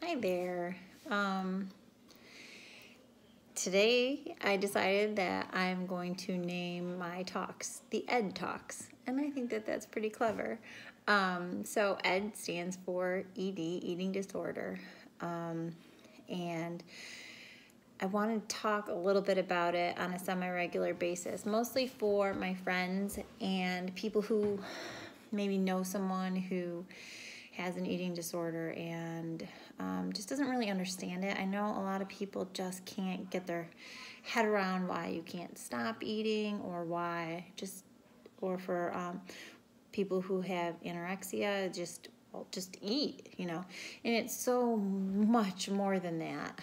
Hi there. Today I decided that I'm going to name my talks the ED Talks, and I think that that's pretty clever. So ED stands for ED, eating disorder, and I want to talk a little bit about it on a semi-regular basis, mostly for my friends and people who maybe know someone who has an eating disorder and just doesn't really understand it. I know a lot of people just can't get their head around why you can't stop eating, or or for people who have anorexia, just eat, and it's so much more than that.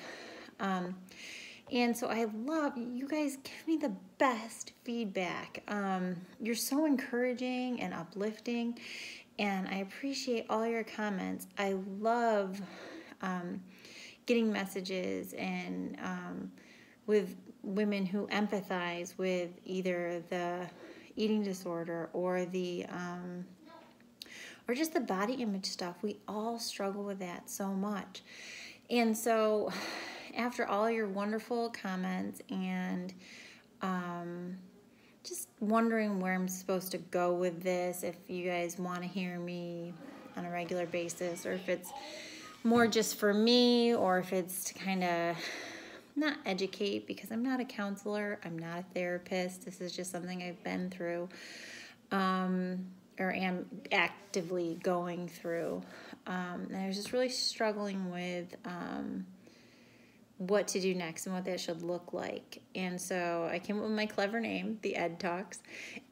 And so I love you guys. Give me the best feedback. You're so encouraging and uplifting, and I appreciate all your comments. I love getting messages and with women who empathize with either the eating disorder or the or just the body image stuff. We all struggle with that so much. And so after all your wonderful comments and just wondering where I'm supposed to go with this, if you guys want to hear me on a regular basis, or if it's more just for me, or if it's to kind of not educate, because I'm not a counselor, I'm not a therapist. This is just something I've been through, or am actively going through. And I was just really struggling with what to do next and what that should look like. And so I came up with my clever name, the ED Talks,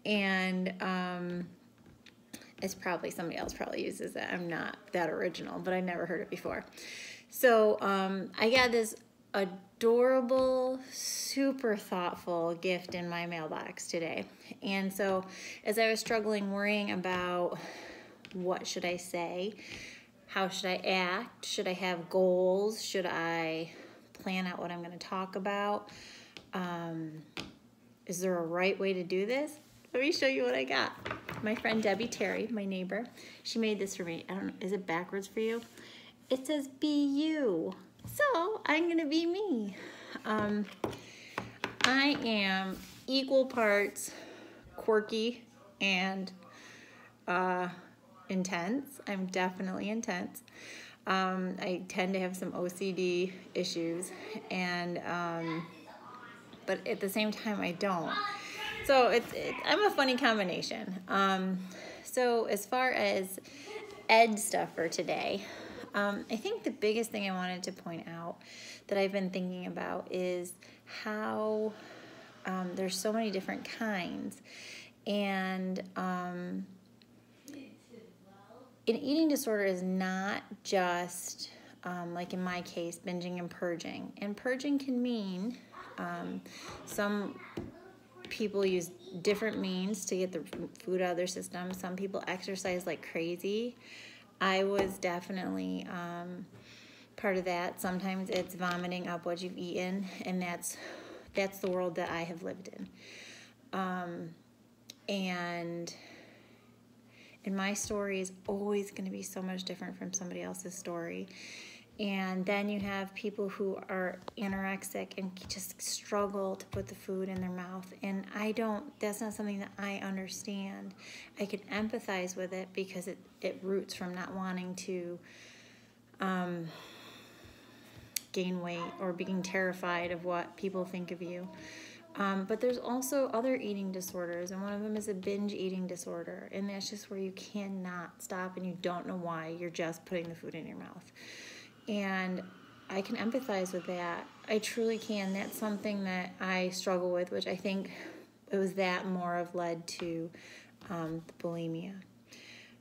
and it's probably somebody else probably uses it. I'm not that original, but I never heard it before. So I got this adorable, super thoughtful gift in my mailbox today. And so as I was struggling, worrying about what should I say, how should I act, should I have goals, should I plan out what I'm going to talk about, is there a right way to do this? Let me show you what I got. My friend Debbie Terry, my neighbor, she made this for me. I don't know, is it backwards for you? It says be you. So I'm gonna be me. I am equal parts quirky and intense. I'm definitely intense. I tend to have some OCD issues, and but at the same time I don't. So I'm a funny combination. So as far as ED stuff for today, I think the biggest thing I wanted to point out that I've been thinking about is how there's so many different kinds. And an eating disorder is not just, like in my case, binging and purging. And purging can mean some people use different means to get the food out of their system. Some people exercise like crazy. I was definitely part of that. Sometimes it's vomiting up what you've eaten, and that's the world that I have lived in. And my story is always going to be so much different from somebody else's story. And then you have people who are anorexic and just struggle to put the food in their mouth. And that's not something that I understand. I can empathize with it because it roots from not wanting to gain weight or being terrified of what people think of you. But there's also other eating disorders, and one of them is a binge eating disorder. And that's just where you cannot stop and you don't know why. You're just putting the food in your mouth. And I can empathize with that. I truly can. That's something that I struggle with, which I think it was that more of led to the bulimia.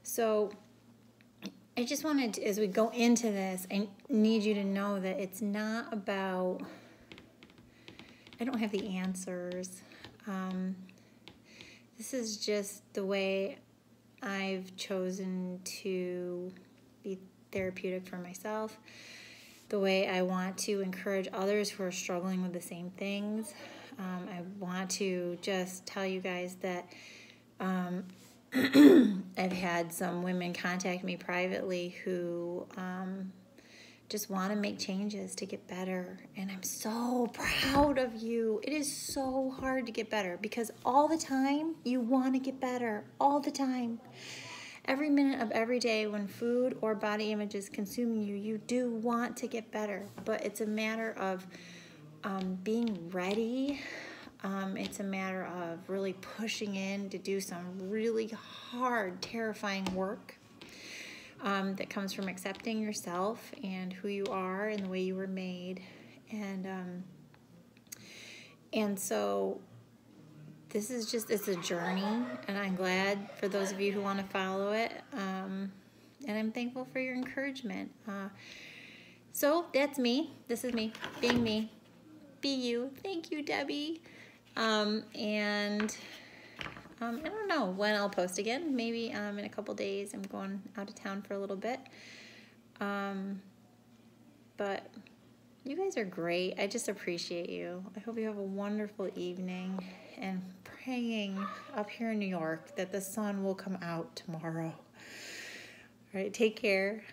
So I just wanted to, as we go into this, I need you to know that it's not about, I don't have the answers. This is just the way I've chosen to be therapeutic for myself, the way I want to encourage others who are struggling with the same things. I want to just tell you guys that I've had some women contact me privately who just want to make changes to get better. And I'm so proud of you. It is so hard to get better because all the time you want to get better, all the time. Every minute of every day when food or body image is consuming you, you do want to get better. But it's a matter of being ready. It's a matter of really pushing in to do some really hard, terrifying work. That comes from accepting yourself and who you are and the way you were made. And so this is just, it's a journey, and I'm glad for those of you who want to follow it. And I'm thankful for your encouragement. So that's me. This is me, being me. Be you. Thank you, Debbie. I don't know when I'll post again. Maybe in a couple days. I'm going out of town for a little bit. But you guys are great. I just appreciate you. I hope you have a wonderful evening, and praying up here in New York that the sun will come out tomorrow. All right, take care.